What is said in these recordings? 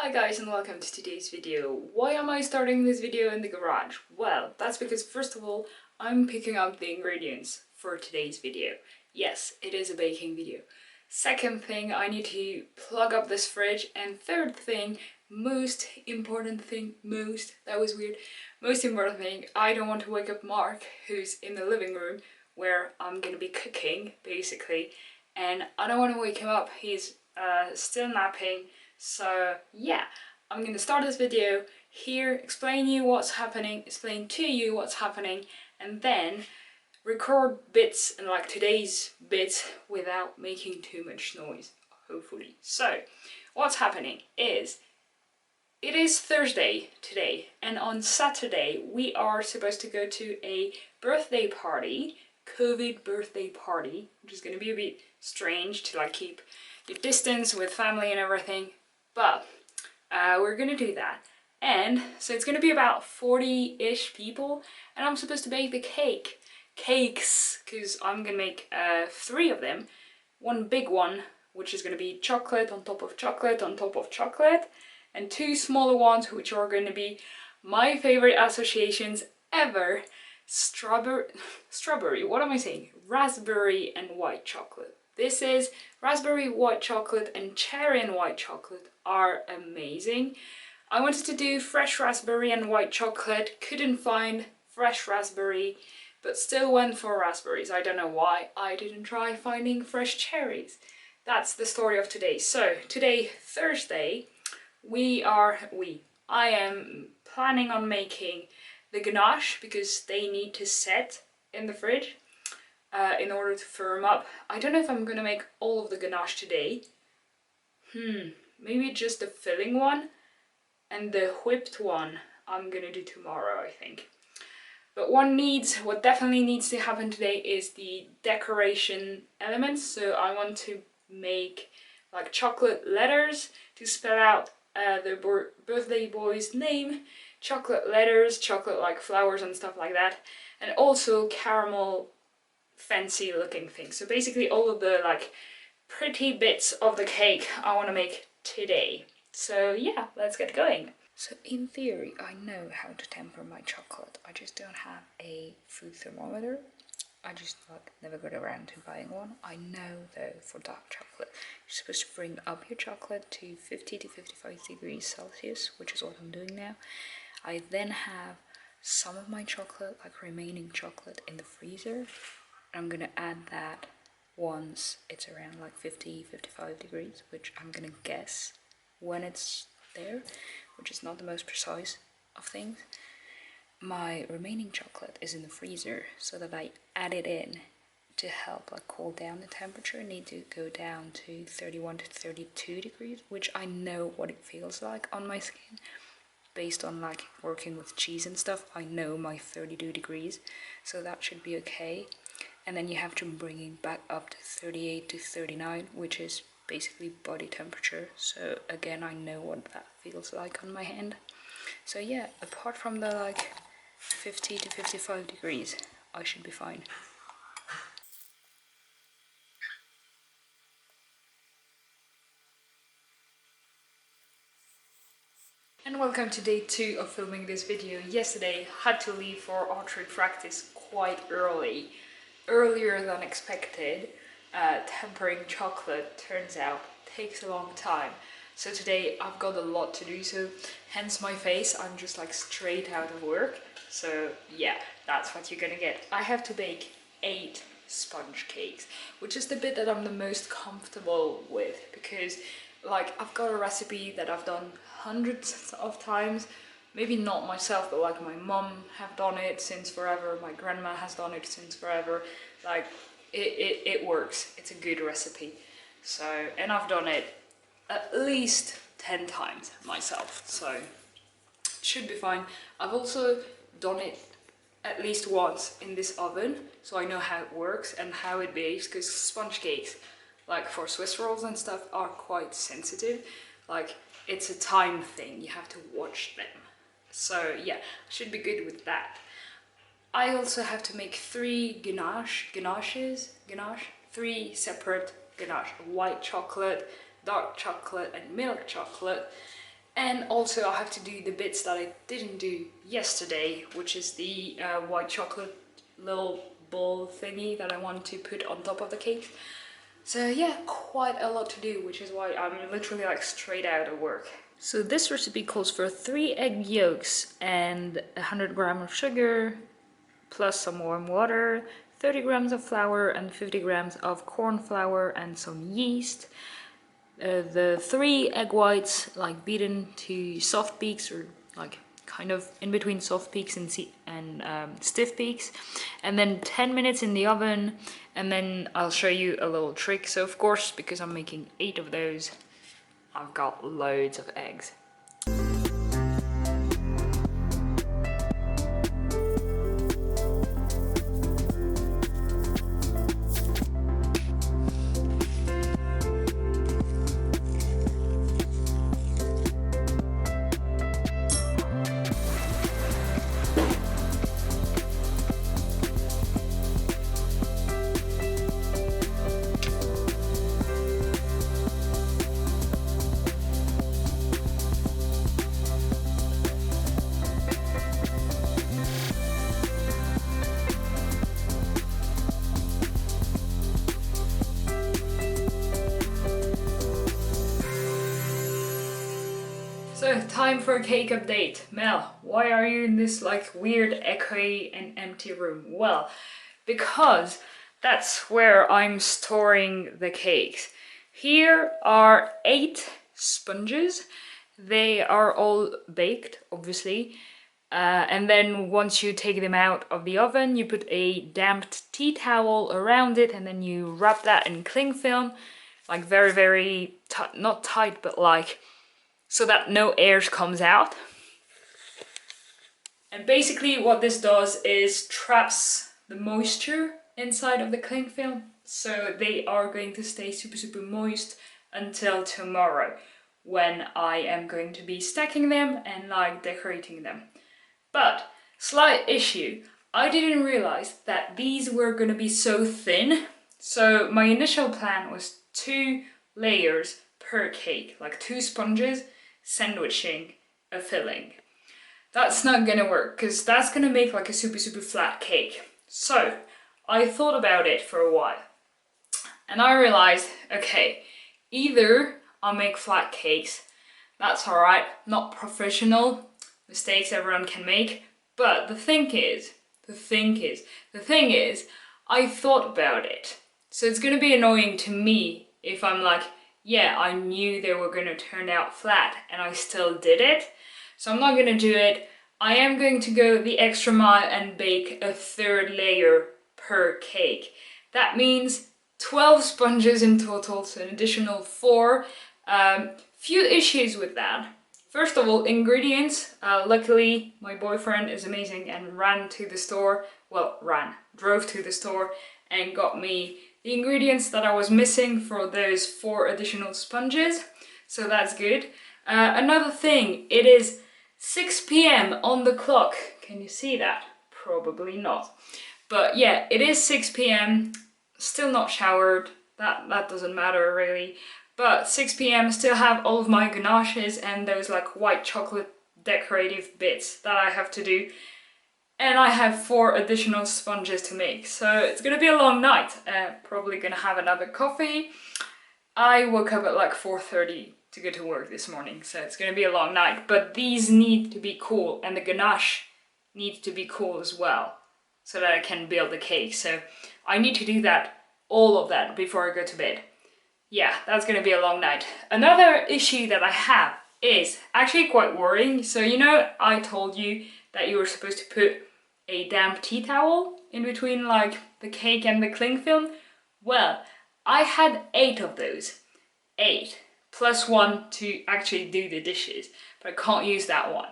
Hi guys and welcome to today's video. Why am I starting this video in the garage? Well, that's because first of all, I'm picking up the ingredients for today's video. Yes, it is a baking video. Second thing, I need to plug up this fridge. And third thing, most important thing, I don't want to wake up Mark, who's in the living room where I'm gonna be cooking, basically. And I don't want to wake him up, he's still napping. So yeah, I'm gonna start this video here, explain to you what's happening, and then record bits and like today's bits without making too much noise, hopefully. So what's happening is it is Thursday today, and on Saturday we are supposed to go to a birthday party, COVID birthday party, which is gonna be a bit strange to like keep your distance with family and everything. But we're gonna do that, and so it's gonna be about 40-ish people, and I'm supposed to bake the cakes, because I'm gonna make 3 of them. One big one, which is gonna be chocolate on top of chocolate on top of chocolate, and 2 smaller ones, which are gonna be my favorite associations ever: strawberry, what am I saying? Raspberry and white chocolate. This is raspberry, white chocolate, and cherry and white chocolate are amazing. I wanted to do fresh raspberry and white chocolate, couldn't find fresh raspberry, but still went for raspberries. I don't know why I didn't try finding fresh cherries. That's the story of today. So today, Thursday, I am planning on making the ganache because they need to set in the fridge in order to firm up. I don't know if I'm gonna make all of the ganache today. Maybe just the filling one, and the whipped one I'm gonna do tomorrow, I think. But what definitely needs to happen today is the decoration elements. So I want to make like chocolate letters to spell out the birthday boy's name, chocolate letters, chocolate like flowers and stuff like that, and also caramel fancy looking things. So basically all of the like pretty bits of the cake I want to make today. So yeah, let's get going. So in theory I know how to temper my chocolate, I just don't have a food thermometer. I just like never got around to buying one. I know though for dark chocolate you're supposed to bring up your chocolate to 50 to 55 degrees Celsius, which is what I'm doing now. I then have some of my chocolate, like remaining chocolate, in the freezer. I'm gonna add that once it's around like 50-55 degrees, which I'm gonna guess when it's there, which is not the most precise of things. My remaining chocolate is in the freezer, so that I add it in to help like cool down the temperature. I need to go down to 31 to 32 degrees, which I know what it feels like on my skin. Based on like working with cheese and stuff, I know my 32 degrees, so that should be okay. And then you have to bring it back up to 38 to 39, which is basically body temperature. So again, I know what that feels like on my hand. So yeah, apart from the like 50 to 55 degrees, I should be fine. And welcome to day 2 of filming this video. Yesterday had to leave for archery practice quite earlier than expected. Tempering chocolate, turns out, takes a long time. So today I've got a lot to do, so hence my face, I'm just like straight out of work. So yeah, that's what you're gonna get. I have to bake 8 sponge cakes, which is the bit that I'm the most comfortable with, because like I've got a recipe that I've done hundreds of times. Maybe not myself, but like my mum have done it since forever, my grandma has done it since forever. Like it works, it's a good recipe. So, and I've done it at least 10 times myself, so it should be fine. I've also done it at least once in this oven, so I know how it works and how it bakes, because sponge cakes, like for Swiss rolls and stuff, are quite sensitive. Like it's a time thing, you have to watch them. So yeah, should be good with that. I also have to make 3 ganaches, 3 separate ganache: white chocolate, dark chocolate, and milk chocolate. And also I have to do the bits that I didn't do yesterday, which is the white chocolate little ball thingy that I want to put on top of the cake. So yeah, quite a lot to do, which is why I'm literally like straight out of work. So this recipe calls for 3 egg yolks and 100 grams of sugar, plus some warm water, 30 grams of flour and 50 grams of corn flour and some yeast. The 3 egg whites like beaten to soft peaks, or like kind of in between soft peaks and stiff peaks, and then 10 minutes in the oven, and then I'll show you a little trick. So of course, because I'm making 8 of those, I've got loads of eggs. So, time for a cake update. Mel, why are you in this like weird echoey and empty room? Well, because that's where I'm storing the cakes. Here are 8 sponges. They are all baked, obviously. And then once you take them out of the oven, you put a damped tea towel around it, and then you wrap that in cling film, like very, very, not tight, but like, so that no air comes out. And basically what this does is traps the moisture inside of the cling film, so they are going to stay super moist until tomorrow, when I am going to be stacking them and like decorating them. But slight issue, I didn't realize that these were going to be so thin. So my initial plan was 2 layers per cake, like 2 sponges sandwiching a filling. That's not gonna work, because that's gonna make like a super flat cake. So I thought about it for a while, and I realized, okay, either I'll make flat cakes, that's alright, not professional, mistakes everyone can make, but the thing is, I thought about it. So it's gonna be annoying to me if I'm like, yeah, I knew they were going to turn out flat and I still did it. So I'm not going to do it. I am going to go the extra mile and bake a 3rd layer per cake. That means 12 sponges in total, so an additional 4. Few issues with that. First of all, ingredients. Luckily, my boyfriend is amazing and drove to the store and got me the ingredients that I was missing for those 4 additional sponges, so that's good. Another thing, it is 6 p.m. on the clock. Can you see that? Probably not. But yeah, it is 6 p.m. Still not showered. That doesn't matter really. But 6 p.m. still have all of my ganaches and those like white chocolate decorative bits that I have to do. And I have 4 additional sponges to make, so it's gonna be a long night. Probably gonna have another coffee. I woke up at like 4:30 to go to work this morning, so it's gonna be a long night. But these need to be cool, and the ganache needs to be cool as well, so that I can build the cake. So I need to do that, all of that, before I go to bed. Yeah, that's gonna be a long night. Another issue that I have is actually quite worrying. So you know, I told you that you were supposed to put a damp tea towel in between like the cake and the cling film. Well, I had 8 of those. 8 plus 1 to actually do the dishes, but I can't use that one.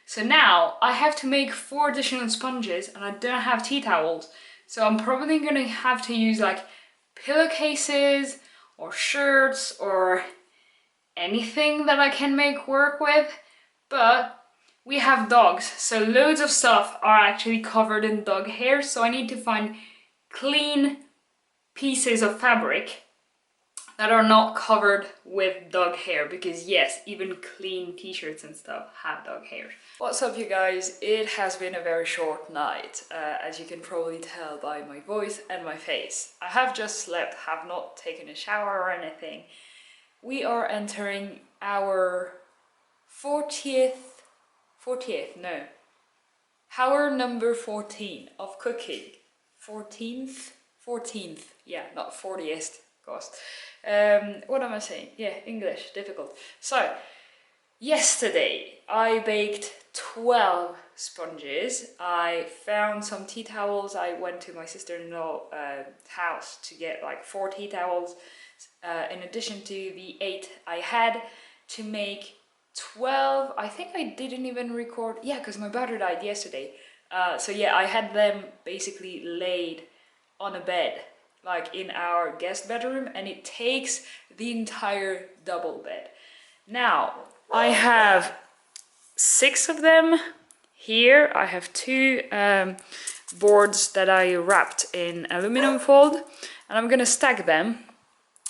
So now I have to make 4 additional sponges and I don't have tea towels. So I'm probably gonna have to use like pillowcases or shirts or anything that I can make work with. But we have dogs, so loads of stuff are actually covered in dog hair, so I need to find clean pieces of fabric that are not covered with dog hair, because yes, even clean t-shirts and stuff have dog hair. What's up, you guys? It has been a very short night, as you can probably tell by my voice and my face. I have just slept, have not taken a shower or anything. We are entering our 40th, no, hour number 14 of cooking. 14th, yeah, not 40th, gosh. What am I saying? Yeah, English, difficult. So, yesterday I baked 12 sponges. I found some tea towels. I went to my sister-in-law house to get like 4 tea towels, in addition to the 8 I had, to make 12. I think I didn't even record, yeah, because my brother died yesterday. So yeah, I had them basically laid on a bed, like in our guest bedroom, and it takes the entire double bed. Now, I have 6 of them here. I have 2 boards that I wrapped in aluminum foil, and I'm gonna stack them.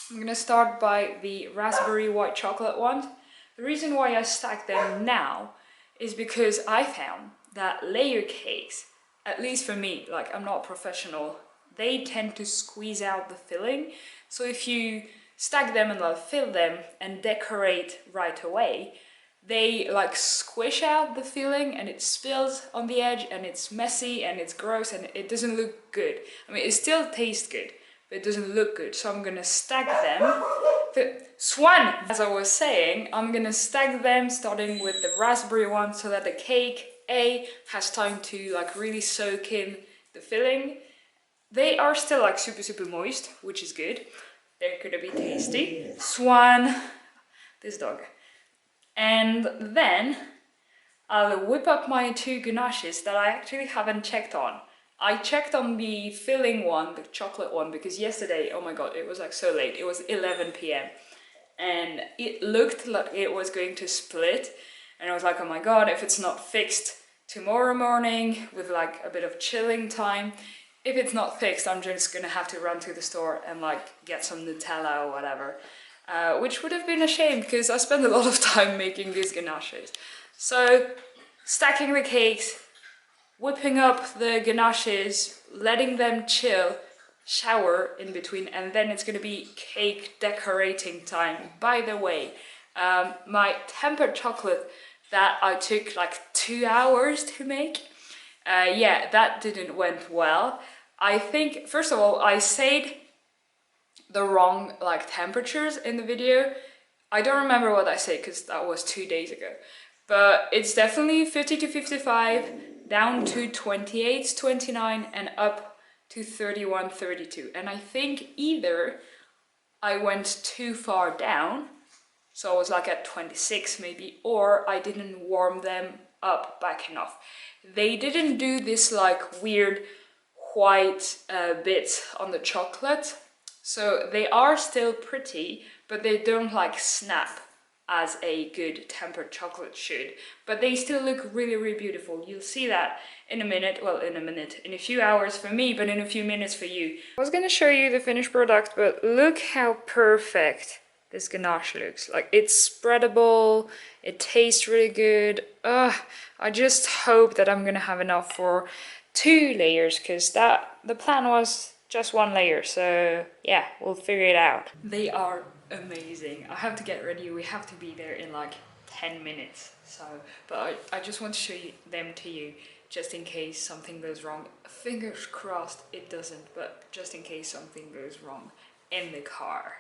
I'm gonna start by the raspberry white chocolate one. The reason why I stack them now is because I found that layer cakes, at least for me, like I'm not a professional, they tend to squeeze out the filling. So if you stack them and like fill them and decorate right away, they like squish out the filling and it spills on the edge and it's messy and it's gross and it doesn't look good. I mean, it still tastes good, but it doesn't look good. So I'm gonna stack them. Swan! As I was saying, I'm gonna stack them starting with the raspberry one so that the cake has time to like really soak in the filling. They are still like super moist, which is good. They're gonna be tasty. Swan, this dog. And then I'll whip up my 2 ganaches that I actually haven't checked on. I checked on the filling one, the chocolate one, because yesterday, oh my god, it was like so late. It was 11 p.m. and it looked like it was going to split. And I was like, oh my god, if it's not fixed tomorrow morning with like a bit of chilling time, if it's not fixed, I'm just gonna have to run to the store and like get some Nutella or whatever. Which would have been a shame because I spent a lot of time making these ganaches. So, stacking the cakes, whipping up the ganaches, letting them chill, shower in between, and then it's gonna be cake decorating time. By the way, my tempered chocolate that I took like 2 hours to make, yeah, that didn't went well. I think, first of all, I said the wrong like temperatures in the video. I don't remember what I said because that was 2 days ago, but it's definitely 50 to 55, down to 28, 29, and up to 31, 32. And I think either I went too far down, so I was like at 26 maybe, or I didn't warm them up back enough. They didn't do this like weird white bit on the chocolate, so they are still pretty, but they don't like snap as a good tempered chocolate should, but they still look really beautiful. You'll see that in a minute, well, in a few hours for me, but in a few minutes for you. I was gonna show you the finished product, but look how perfect this ganache looks. Like, it's spreadable, it tastes really good. I just hope that I'm gonna have enough for 2 layers, because the plan was just 1 layer, so yeah, we'll figure it out. They are amazing. I have to get ready, we have to be there in like 10 minutes, so, but I just want to show them to you, just in case something goes wrong. Fingers crossed it doesn't, but just in case something goes wrong in the car.